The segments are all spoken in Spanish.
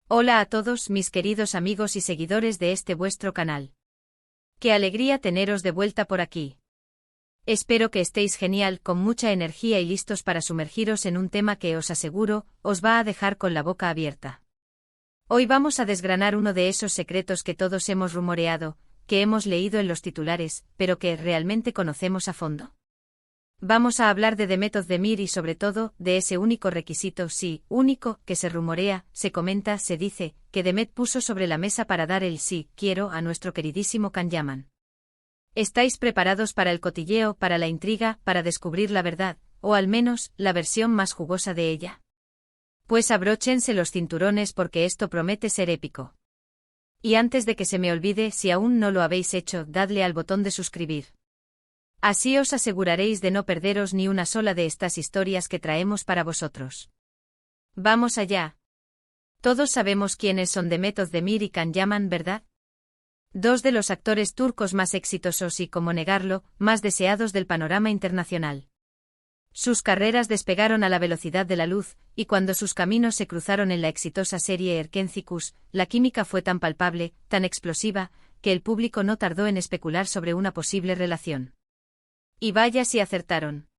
Hola a todos mis queridos amigos y seguidores de este vuestro canal. Qué alegría teneros de vuelta por aquí. Espero que estéis genial, con mucha energía y listos para sumergiros en un tema que os aseguro, os va a dejar con la boca abierta. Hoy vamos a desgranar uno de esos secretos que todos hemos rumoreado, que hemos leído en los titulares, pero que realmente conocemos a fondo. Vamos a hablar de Demet Özdemir y sobre todo, de ese único requisito, sí, único, que se rumorea, se comenta, se dice, que Demet puso sobre la mesa para dar el sí, quiero, a nuestro queridísimo Can Yaman. ¿Estáis preparados para el cotilleo, para la intriga, para descubrir la verdad, o al menos, la versión más jugosa de ella? Pues abróchense los cinturones porque esto promete ser épico. Y antes de que se me olvide, si aún no lo habéis hecho, dadle al botón de suscribir. Así os aseguraréis de no perderos ni una sola de estas historias que traemos para vosotros. Vamos allá. Todos sabemos quiénes son Demet Özdemir y Can Yaman, ¿verdad? Dos de los actores turcos más exitosos y, cómo negarlo, más deseados del panorama internacional. Sus carreras despegaron a la velocidad de la luz, y cuando sus caminos se cruzaron en la exitosa serie Erkenci, la química fue tan palpable, tan explosiva, que el público no tardó en especular sobre una posible relación. Y vaya si acertaron.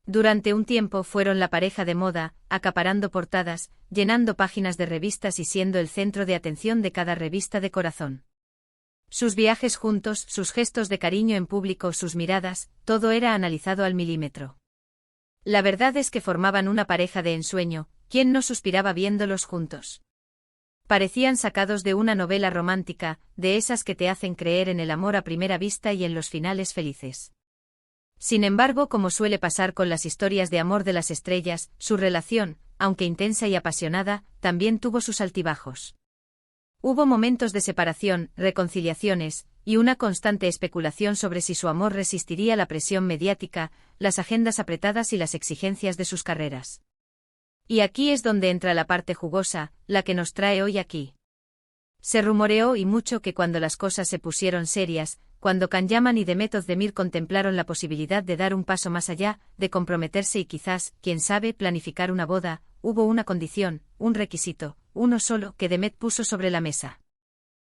Durante un tiempo fueron la pareja de moda, acaparando portadas, llenando páginas de revistas y siendo el centro de atención de cada revista de corazón. Sus viajes juntos, sus gestos de cariño en público, sus miradas, todo era analizado al milímetro. La verdad es que formaban una pareja de ensueño, ¿quién no suspiraba viéndolos juntos? Parecían sacados de una novela romántica, de esas que te hacen creer en el amor a primera vista y en los finales felices. Sin embargo, como suele pasar con las historias de amor de las estrellas, su relación, aunque intensa y apasionada, también tuvo sus altibajos. Hubo momentos de separación, reconciliaciones, y una constante especulación sobre si su amor resistiría la presión mediática, las agendas apretadas y las exigencias de sus carreras. Y aquí es donde entra la parte jugosa, la que nos trae hoy aquí. Se rumoreó y mucho que cuando las cosas se pusieron serias, cuando Can Yaman y Demet Özdemir contemplaron la posibilidad de dar un paso más allá, de comprometerse y quizás, quién sabe, planificar una boda, hubo una condición, un requisito, uno solo, que Demet puso sobre la mesa.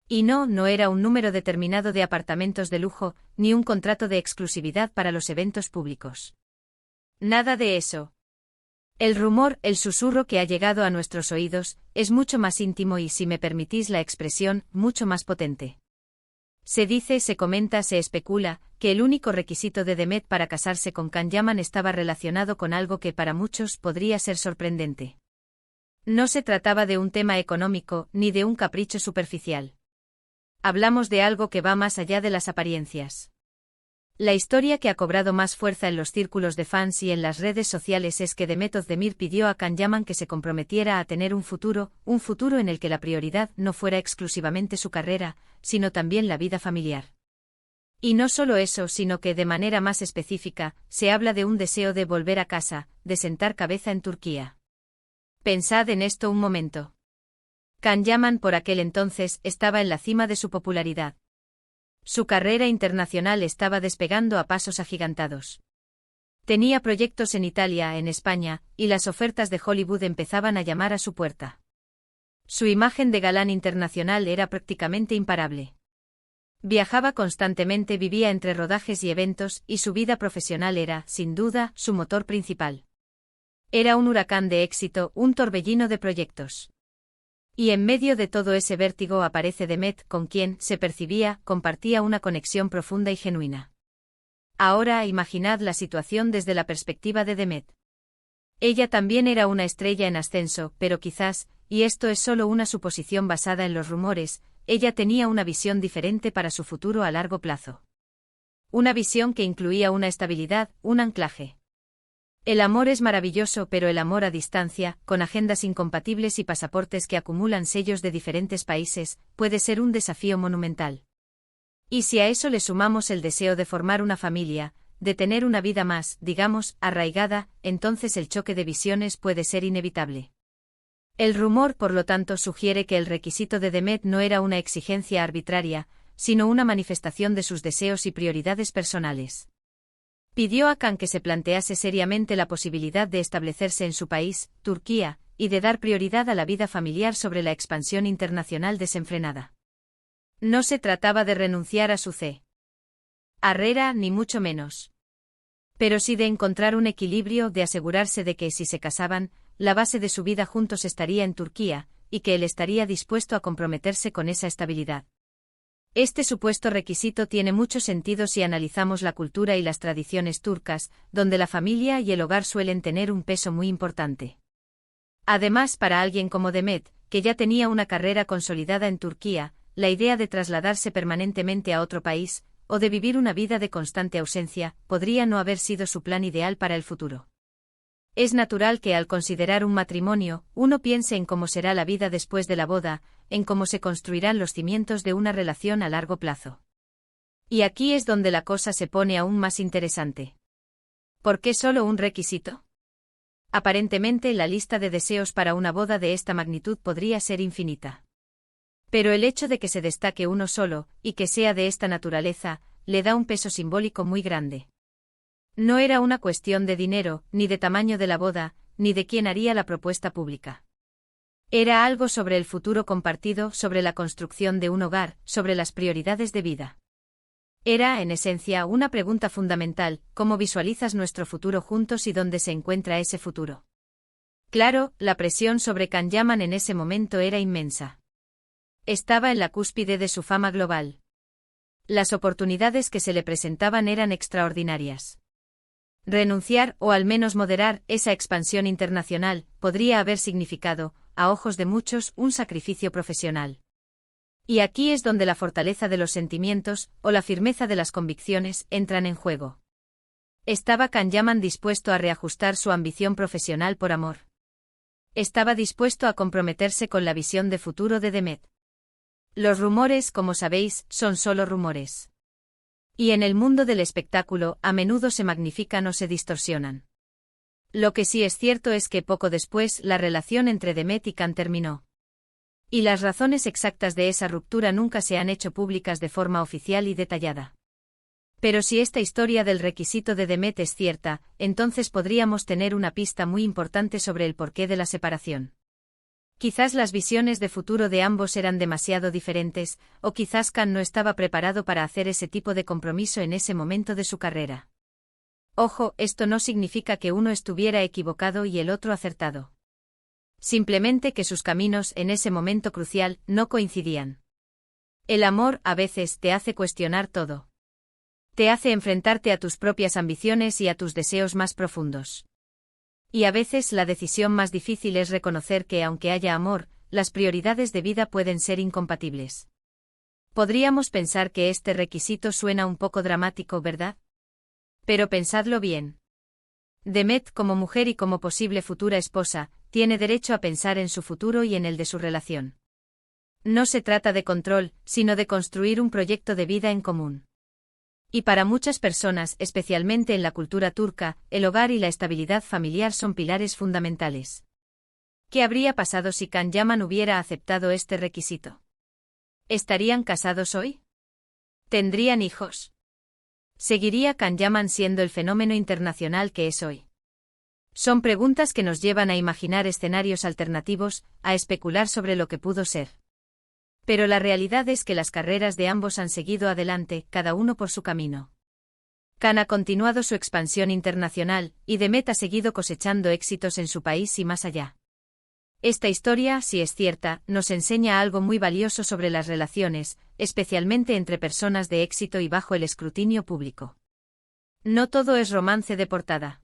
Y no era un número determinado de apartamentos de lujo, ni un contrato de exclusividad para los eventos públicos. Nada de eso. El rumor, el susurro que ha llegado a nuestros oídos, es mucho más íntimo y, si me permitís la expresión, mucho más potente. Se dice, se comenta, se especula, que el único requisito de Demet para casarse con Can Yaman estaba relacionado con algo que para muchos podría ser sorprendente. No se trataba de un tema económico, ni de un capricho superficial. Hablamos de algo que va más allá de las apariencias. La historia que ha cobrado más fuerza en los círculos de fans y en las redes sociales es que Demet Özdemir pidió a Can Yaman que se comprometiera a tener un futuro en el que la prioridad no fuera exclusivamente su carrera, sino también la vida familiar. Y no solo eso, sino que de manera más específica, se habla de un deseo de volver a casa, de sentar cabeza en Turquía. Pensad en esto un momento. Can Yaman por aquel entonces estaba en la cima de su popularidad. Su carrera internacional estaba despegando a pasos agigantados. Tenía proyectos en Italia, en España, y las ofertas de Hollywood empezaban a llamar a su puerta. Su imagen de galán internacional era prácticamente imparable. Viajaba constantemente, vivía entre rodajes y eventos, y su vida profesional era, sin duda, su motor principal. Era un huracán de éxito, un torbellino de proyectos. Y en medio de todo ese vértigo aparece Demet, con quien, se percibía, compartía una conexión profunda y genuina. Ahora imaginad la situación desde la perspectiva de Demet. Ella también era una estrella en ascenso, pero quizás, y esto es solo una suposición basada en los rumores, ella tenía una visión diferente para su futuro a largo plazo. Una visión que incluía una estabilidad, un anclaje. El amor es maravilloso, pero el amor a distancia, con agendas incompatibles y pasaportes que acumulan sellos de diferentes países, puede ser un desafío monumental. Y si a eso le sumamos el deseo de formar una familia, de tener una vida más, digamos, arraigada, entonces el choque de visiones puede ser inevitable. El rumor, por lo tanto, sugiere que el requisito de Demet no era una exigencia arbitraria, sino una manifestación de sus deseos y prioridades personales. Pidió a Can que se plantease seriamente la posibilidad de establecerse en su país, Turquía, y de dar prioridad a la vida familiar sobre la expansión internacional desenfrenada. No se trataba de renunciar a su carrera, ni mucho menos. Pero sí de encontrar un equilibrio, de asegurarse de que si se casaban, la base de su vida juntos estaría en Turquía, y que él estaría dispuesto a comprometerse con esa estabilidad. Este supuesto requisito tiene mucho sentido si analizamos la cultura y las tradiciones turcas, donde la familia y el hogar suelen tener un peso muy importante. Además, para alguien como Demet, que ya tenía una carrera consolidada en Turquía, la idea de trasladarse permanentemente a otro país, o de vivir una vida de constante ausencia, podría no haber sido su plan ideal para el futuro. Es natural que al considerar un matrimonio, uno piense en cómo será la vida después de la boda, en cómo se construirán los cimientos de una relación a largo plazo. Y aquí es donde la cosa se pone aún más interesante. ¿Por qué solo un requisito? Aparentemente la lista de deseos para una boda de esta magnitud podría ser infinita. Pero el hecho de que se destaque uno solo, y que sea de esta naturaleza, le da un peso simbólico muy grande. No era una cuestión de dinero, ni de tamaño de la boda, ni de quién haría la propuesta pública. Era algo sobre el futuro compartido, sobre la construcción de un hogar, sobre las prioridades de vida. Era, en esencia, una pregunta fundamental: ¿cómo visualizas nuestro futuro juntos y dónde se encuentra ese futuro? Claro, la presión sobre Can Yaman en ese momento era inmensa. Estaba en la cúspide de su fama global. Las oportunidades que se le presentaban eran extraordinarias. Renunciar, o al menos moderar, esa expansión internacional, podría haber significado, a ojos de muchos, un sacrificio profesional. Y aquí es donde la fortaleza de los sentimientos, o la firmeza de las convicciones, entran en juego. ¿Estaba Can Yaman dispuesto a reajustar su ambición profesional por amor? ¿Estaba dispuesto a comprometerse con la visión de futuro de Demet? Los rumores, como sabéis, son solo rumores. Y en el mundo del espectáculo, a menudo se magnifican o se distorsionan. Lo que sí es cierto es que poco después la relación entre Demet y Can terminó. Y las razones exactas de esa ruptura nunca se han hecho públicas de forma oficial y detallada. Pero si esta historia del requisito de Demet es cierta, entonces podríamos tener una pista muy importante sobre el porqué de la separación. Quizás las visiones de futuro de ambos eran demasiado diferentes, o quizás Can no estaba preparado para hacer ese tipo de compromiso en ese momento de su carrera. Ojo, esto no significa que uno estuviera equivocado y el otro acertado. Simplemente que sus caminos, en ese momento crucial, no coincidían. El amor, a veces, te hace cuestionar todo. Te hace enfrentarte a tus propias ambiciones y a tus deseos más profundos. Y a veces la decisión más difícil es reconocer que, aunque haya amor, las prioridades de vida pueden ser incompatibles. Podríamos pensar que este requisito suena un poco dramático, ¿verdad? Pero pensadlo bien. Demet, como mujer y como posible futura esposa, tiene derecho a pensar en su futuro y en el de su relación. No se trata de control, sino de construir un proyecto de vida en común. Y para muchas personas, especialmente en la cultura turca, el hogar y la estabilidad familiar son pilares fundamentales. ¿Qué habría pasado si Can Yaman hubiera aceptado este requisito? ¿Estarían casados hoy? ¿Tendrían hijos? ¿Seguiría Can Yaman siendo el fenómeno internacional que es hoy? Son preguntas que nos llevan a imaginar escenarios alternativos, a especular sobre lo que pudo ser. Pero la realidad es que las carreras de ambos han seguido adelante, cada uno por su camino. Can ha continuado su expansión internacional, y Demet ha seguido cosechando éxitos en su país y más allá. Esta historia, si es cierta, nos enseña algo muy valioso sobre las relaciones, especialmente entre personas de éxito y bajo el escrutinio público. No todo es romance de portada.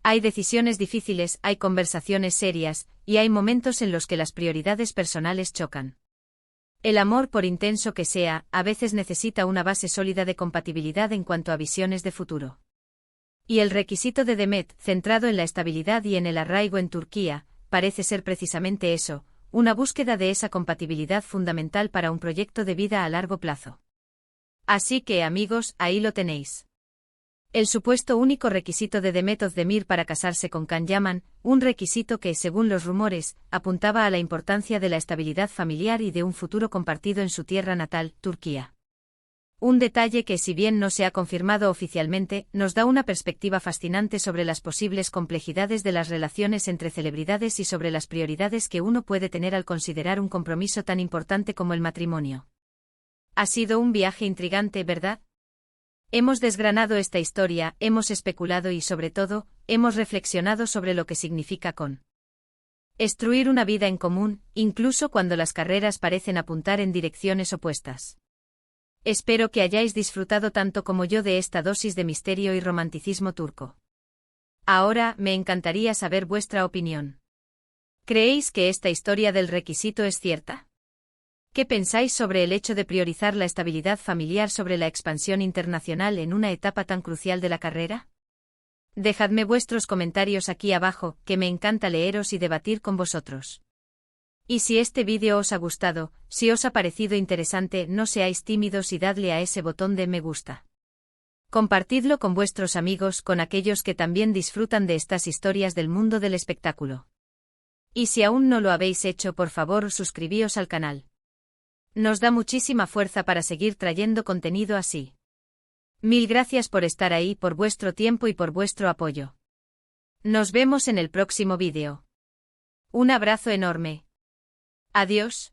Hay decisiones difíciles, hay conversaciones serias, y hay momentos en los que las prioridades personales chocan. El amor, por intenso que sea, a veces necesita una base sólida de compatibilidad en cuanto a visiones de futuro. Y el requisito de Demet, centrado en la estabilidad y en el arraigo en Turquía, parece ser precisamente eso, una búsqueda de esa compatibilidad fundamental para un proyecto de vida a largo plazo. Así que, amigos, ahí lo tenéis. El supuesto único requisito de Demet Özdemir para casarse con Can Yaman, un requisito que, según los rumores, apuntaba a la importancia de la estabilidad familiar y de un futuro compartido en su tierra natal, Turquía. Un detalle que, si bien no se ha confirmado oficialmente, nos da una perspectiva fascinante sobre las posibles complejidades de las relaciones entre celebridades y sobre las prioridades que uno puede tener al considerar un compromiso tan importante como el matrimonio. Ha sido un viaje intrigante, ¿verdad? Hemos desgranado esta historia, hemos especulado y, sobre todo, hemos reflexionado sobre lo que significa construir una vida en común, incluso cuando las carreras parecen apuntar en direcciones opuestas. Espero que hayáis disfrutado tanto como yo de esta dosis de misterio y romanticismo turco. Ahora, me encantaría saber vuestra opinión. ¿Creéis que esta historia del requisito es cierta? ¿Qué pensáis sobre el hecho de priorizar la estabilidad familiar sobre la expansión internacional en una etapa tan crucial de la carrera? Dejadme vuestros comentarios aquí abajo, que me encanta leeros y debatir con vosotros. Y si este vídeo os ha gustado, si os ha parecido interesante, no seáis tímidos y dadle a ese botón de me gusta. Compartidlo con vuestros amigos, con aquellos que también disfrutan de estas historias del mundo del espectáculo. Y si aún no lo habéis hecho, por favor, suscribíos al canal. Nos da muchísima fuerza para seguir trayendo contenido así. Mil gracias por estar ahí, por vuestro tiempo y por vuestro apoyo. Nos vemos en el próximo vídeo. Un abrazo enorme. Adiós.